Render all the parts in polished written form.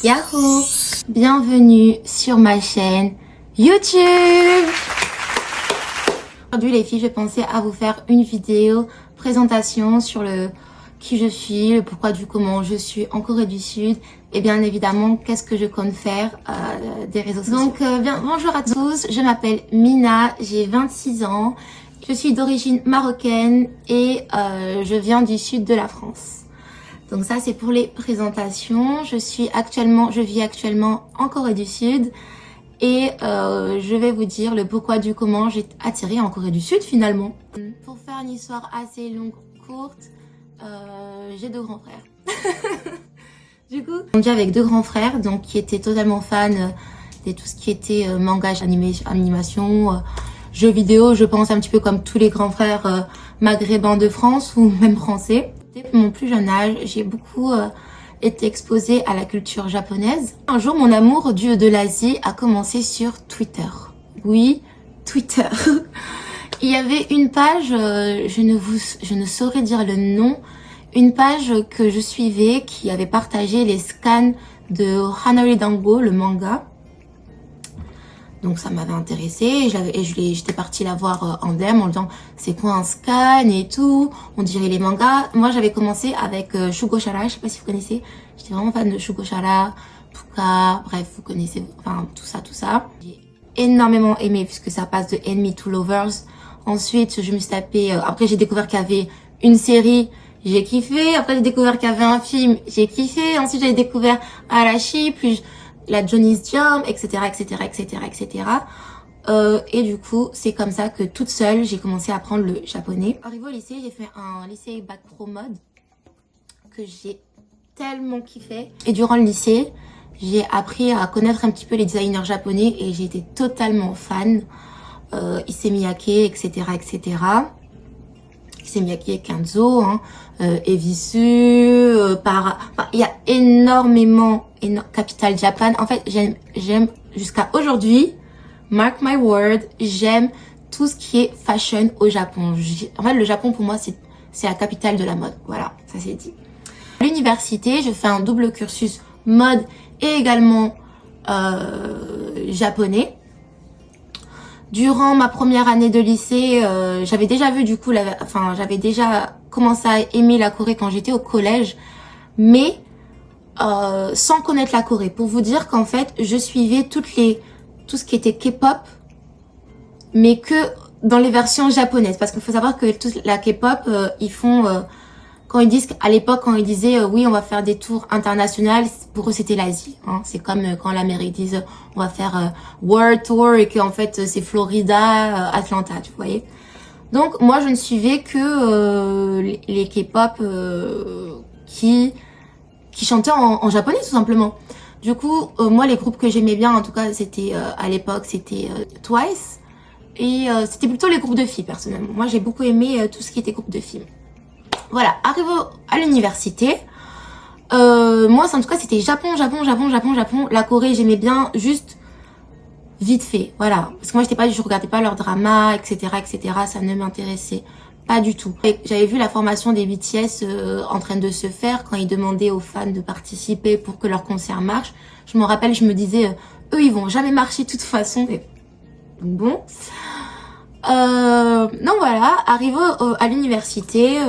Yahoo! Bienvenue sur ma chaîne YouTube! Aujourd'hui les filles, je pensais à vous faire une vidéo présentation sur le qui je suis, le pourquoi du comment je suis en Corée du Sud et bien évidemment qu'est-ce que je compte faire des réseaux sociaux. Donc bonjour à tous, je m'appelle Mina, j'ai 26 ans, je suis d'origine marocaine et je viens du sud de la France. Donc ça c'est pour les présentations. Je vis actuellement en Corée du Sud et je vais vous dire le pourquoi du comment j'ai atterri en Corée du Sud finalement. Pour faire une histoire assez longue, courte, j'ai deux grands frères. Du coup, on dit avec deux grands frères donc qui étaient totalement fans de tout ce qui était manga, animation, jeux vidéo. Je pense un petit peu comme tous les grands frères maghrébins de France ou même français. Dès mon plus jeune âge, j'ai beaucoup été exposée à la culture japonaise. Un jour, mon amour de l'Asie a commencé sur Twitter. Oui, Twitter. Il y avait une page, je ne saurais dire le nom, une page que je suivais qui avait partagé les scans de Hanari Dango, le manga. Donc ça m'avait intéressée et j'étais partie la voir en DM en disant c'est quoi un scan et tout, on dirait les mangas. Moi j'avais commencé avec Shugo Chara, je sais pas si vous connaissez, j'étais vraiment fan de Shugo Chara, Puka, bref vous connaissez, enfin tout ça. J'ai énormément aimé puisque ça passe de Enemy to Lovers. Ensuite je me suis tapé, après j'ai découvert qu'il y avait une série, j'ai kiffé, après j'ai découvert qu'il y avait un film, j'ai kiffé, ensuite j'ai découvert Arashi, puis la Johnny's Jump, etc. Et du coup, c'est comme ça que toute seule, j'ai commencé à apprendre le japonais. Arrivé au lycée, j'ai fait un lycée bac pro mode que j'ai tellement kiffé. Et durant le lycée, j'ai appris à connaître un petit peu les designers japonais et j'ai été totalement fan. Issey Miyake, etc. Issey Miyake, Kenzo, Evisu, il y a énormément Capital Japan. En fait, j'aime jusqu'à aujourd'hui, mark my word, j'aime tout ce qui est fashion au Japon. En fait, le Japon pour moi, c'est la capitale de la mode. Voilà, ça c'est dit. À l'université, je fais un double cursus mode et également japonais. Durant ma première année de lycée, j'avais déjà vu du coup, j'avais déjà commencé à aimer la Corée quand j'étais au collège, mais sans connaître la Corée. Pour vous dire qu'en fait, je suivais tout ce qui était K-pop, mais que dans les versions japonaises. Parce qu'il faut savoir que toute la K-pop, ils font, quand ils disent, à l'époque, quand ils disaient oui, on va faire des tours internationales, pour eux c'était l'Asie. Hein. C'est comme quand l'Amérique disent on va faire World Tour et qu'en fait c'est Florida, Atlanta, tu voyez. Donc moi je ne suivais que les K-pop qui chantaient en japonais tout simplement. Du coup, moi les groupes que j'aimais bien, en tout cas c'était à l'époque, c'était Twice. Et c'était plutôt les groupes de filles personnellement. Moi j'ai beaucoup aimé tout ce qui était groupe de filles. Voilà, arrivé à l'université, moi en tout cas c'était Japon. La Corée j'aimais bien juste vite fait, voilà. Parce que moi je regardais pas leurs dramas, etc. Ça ne m'intéressait pas du tout. J'avais vu la formation des BTS en train de se faire quand ils demandaient aux fans de participer pour que leur concert marche. Je me rappelle, je me disais, eux ils vont jamais marcher de toute façon. Et bon. Donc voilà, arrivé à l'université,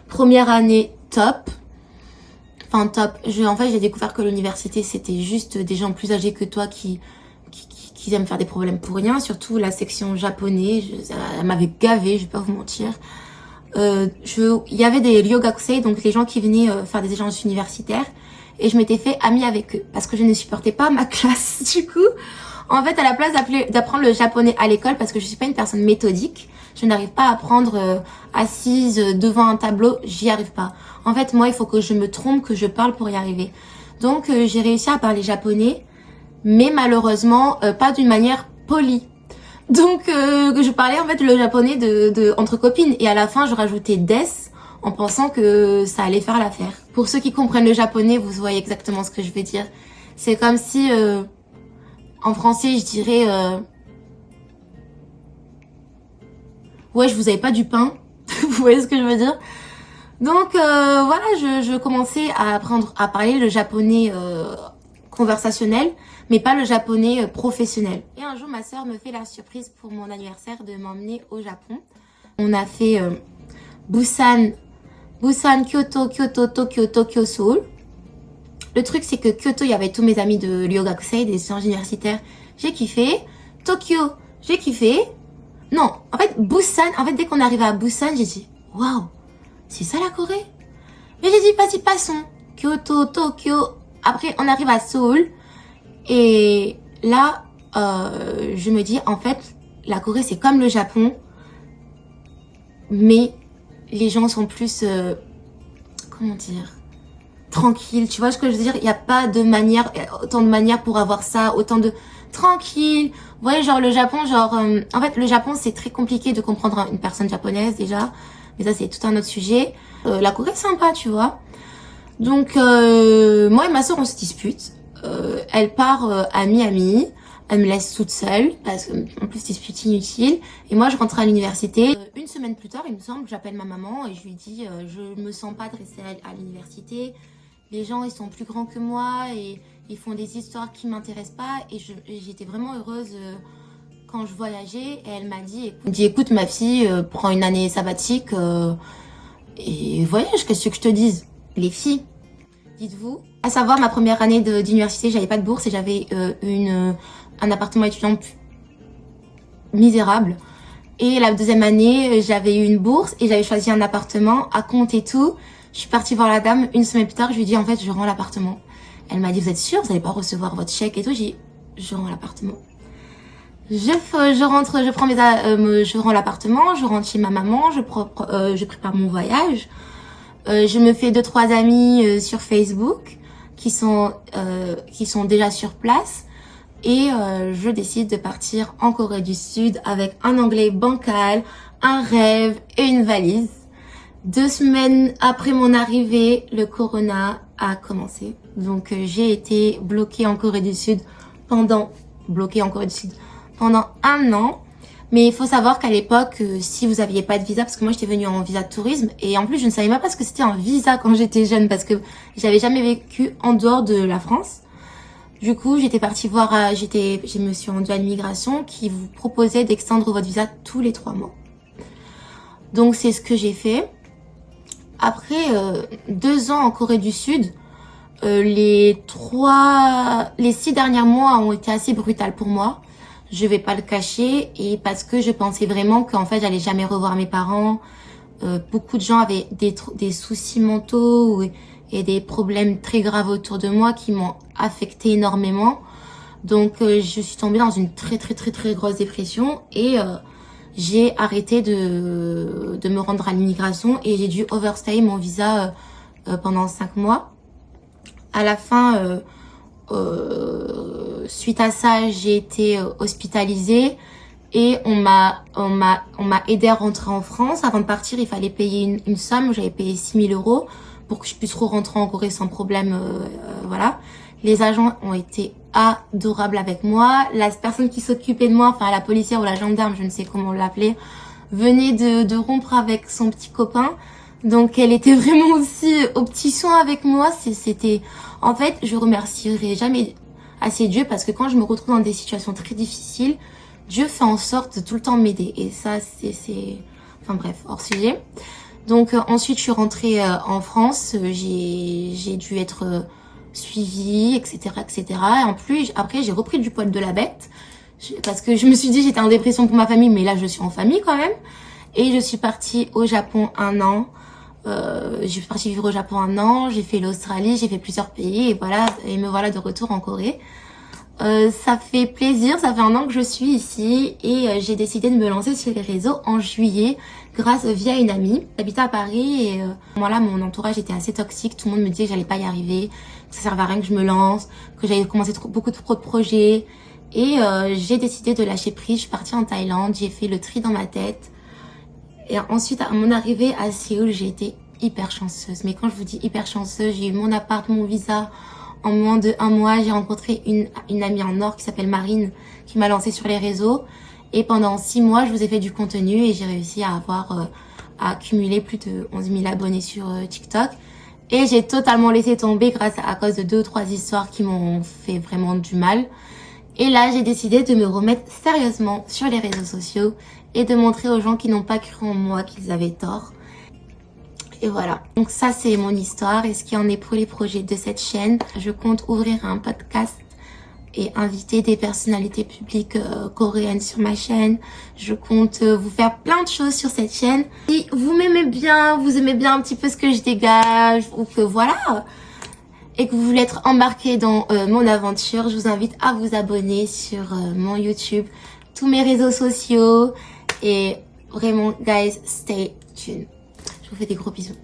première année top. Enfin top, en fait j'ai découvert que l'université c'était juste des gens plus âgés que toi qui aiment faire des problèmes pour rien. Surtout la section japonais, elle m'avait gavé, je vais pas vous mentir. Il y avait des ryogakusei, donc les gens qui venaient faire des échanges universitaires. Et je m'étais fait amie avec eux parce que je ne supportais pas ma classe. Du coup, en fait, à la place d'apprendre le japonais à l'école, parce que je suis pas une personne méthodique, je n'arrive pas à apprendre assise devant un tableau, j'y arrive pas. En fait, moi, il faut que je me trompe, que je parle pour y arriver. Donc, j'ai réussi à parler japonais, mais malheureusement, pas d'une manière polie. Donc, je parlais en fait le japonais entre copines. Et à la fin, je rajoutais des en pensant que ça allait faire l'affaire. Pour ceux qui comprennent le japonais, vous voyez exactement ce que je veux dire. C'est comme si... en français, je dirais ouais, je vous avais pas du pain. Vous voyez ce que je veux dire? Donc voilà, je commençais à apprendre à parler le japonais conversationnel, mais pas le japonais professionnel. Et un jour, ma sœur me fait la surprise pour mon anniversaire de m'emmener au Japon. On a fait Busan, Kyoto, Tokyo, Tokyo, Seoul. Le truc, c'est que Kyoto, il y avait tous mes amis de Ryogakusei, des échanges universitaires. J'ai kiffé. Tokyo, j'ai kiffé. Non, en fait, Busan, dès qu'on est arrivé à Busan, j'ai dit, waouh, c'est ça la Corée? Mais j'ai dit, vas-y, passons. Kyoto, Tokyo. Après, on arrive à Séoul. Et là, je me dis, en fait, la Corée, c'est comme le Japon. Mais les gens sont plus, comment dire, tranquilles. Tu vois ce que je veux dire? Il n'y a pas de manière, autant de manières pour avoir ça, autant de tranquille. Vous voyez, genre le Japon, genre, en fait, le Japon, c'est très compliqué de comprendre une personne japonaise déjà. Mais ça, c'est tout un autre sujet. La Corée, c'est sympa, tu vois. Donc, moi et ma soeur, on se dispute. Elle part à Miami. Elle me laisse toute seule parce que en plus dispute inutile. Et moi je rentre à l'université. Une semaine plus tard, il me semble, j'appelle ma maman et je lui dis je me sens pas de rester à l'université. Les gens ils sont plus grands que moi et ils font des histoires qui m'intéressent pas. Et j'étais vraiment heureuse quand je voyageais. Et elle m'a dit écoute ma fille, prends une année sabbatique et voyage. Qu'est-ce que je te dise? Les filles, dites-vous. À savoir ma première année d'université, j'avais pas de bourse et j'avais un appartement étudiant misérable. Et la deuxième année, j'avais eu une bourse et j'avais choisi un appartement à compte et tout. Je suis partie voir la dame. Une semaine plus tard, je lui ai dit en fait, je rends l'appartement. Elle m'a dit vous êtes sûre, vous n'allez pas recevoir votre chèque et tout. J'ai dit je rends l'appartement. Je rends l'appartement, je rentre chez ma maman, je prépare mon voyage. Je me fais 2-3 amis sur Facebook qui sont déjà sur place. Et je décide de partir en Corée du Sud avec un anglais bancal, un rêve et une valise. 2 semaines après mon arrivée, le corona a commencé. Donc j'ai été bloquée en Corée du Sud pendant 1 an. Mais il faut savoir qu'à l'époque, si vous aviez pas de visa, parce que moi j'étais venue en visa de tourisme, et en plus je ne savais même pas ce que c'était un visa quand j'étais jeune, parce que j'avais jamais vécu en dehors de la France. Du coup, j'étais partie voir, je me suis rendue à l'immigration qui vous proposait d'extendre votre visa tous les 3 mois. Donc c'est ce que j'ai fait. Après 2 ans en Corée du Sud, les 6 derniers mois ont été assez brutaux pour moi. Je vais pas le cacher, et parce que je pensais vraiment qu'en fait j'allais jamais revoir mes parents. Beaucoup de gens avaient des soucis mentaux et des problèmes très graves autour de moi qui m'ont affecté énormément. Donc je suis tombée dans une très grosse dépression et j'ai arrêté de me rendre à l'immigration et j'ai dû overstay mon visa pendant 5 mois. À la fin, suite à ça, j'ai été hospitalisée et on m'a aidé à rentrer en France. Avant de partir, il fallait payer une somme. J'avais payé 6 000 € pour que je puisse rentrer en Corée sans problème. Voilà. Les agents ont été adorables avec moi. La personne qui s'occupait de moi, enfin la policière ou la gendarme, je ne sais comment l'appeler, venait de rompre avec son petit copain. Donc elle était vraiment aussi au petit soin avec moi. C'était, en fait, je remercierai jamais assez Dieu parce que quand je me retrouve dans des situations très difficiles, Dieu fait en sorte de tout le temps m'aider. Et ça, enfin bref, hors sujet. Donc ensuite, je suis rentrée en France. J'ai dû être suivie, etc., etc. Et en plus, après, j'ai repris du poil de la bête parce que je me suis dit j'étais en dépression pour ma famille, mais là, je suis en famille quand même. Et je suis partie au Japon 1 an. Je suis partie vivre au Japon 1 an. J'ai fait l'Australie, j'ai fait plusieurs pays et voilà. Et me voilà de retour en Corée. Ça fait plaisir, ça fait 1 an que je suis ici et j'ai décidé de me lancer sur les réseaux en juillet via une amie. J'habitais à Paris et là mon entourage était assez toxique, tout le monde me disait que j'allais pas y arriver, que ça servait à rien que je me lance, que j'avais commencé beaucoup de projets et j'ai décidé de lâcher prise. Je suis partie en Thaïlande, j'ai fait le tri dans ma tête et ensuite à mon arrivée à Séoul j'ai été hyper chanceuse. Mais quand je vous dis hyper chanceuse, j'ai eu mon appart, mon visa. En moins de 1 mois, j'ai rencontré une amie en or qui s'appelle Marine, qui m'a lancée sur les réseaux. Et pendant 6 mois, je vous ai fait du contenu et j'ai réussi à accumuler plus de 11 000 abonnés sur TikTok. Et j'ai totalement laissé tomber à cause de 2 ou 3 histoires qui m'ont fait vraiment du mal. Et là, j'ai décidé de me remettre sérieusement sur les réseaux sociaux et de montrer aux gens qui n'ont pas cru en moi qu'ils avaient tort. Et voilà. Donc ça, c'est mon histoire et ce qui en est pour les projets de cette chaîne. Je compte ouvrir un podcast et inviter des personnalités publiques coréennes sur ma chaîne. Je compte vous faire plein de choses sur cette chaîne. Si vous m'aimez bien, vous aimez bien un petit peu ce que je dégage, ou que voilà, et que vous voulez être embarqué dans mon aventure, je vous invite à vous abonner sur mon YouTube, tous mes réseaux sociaux, et vraiment, guys, stay tuned. Je vous fais des gros bisous.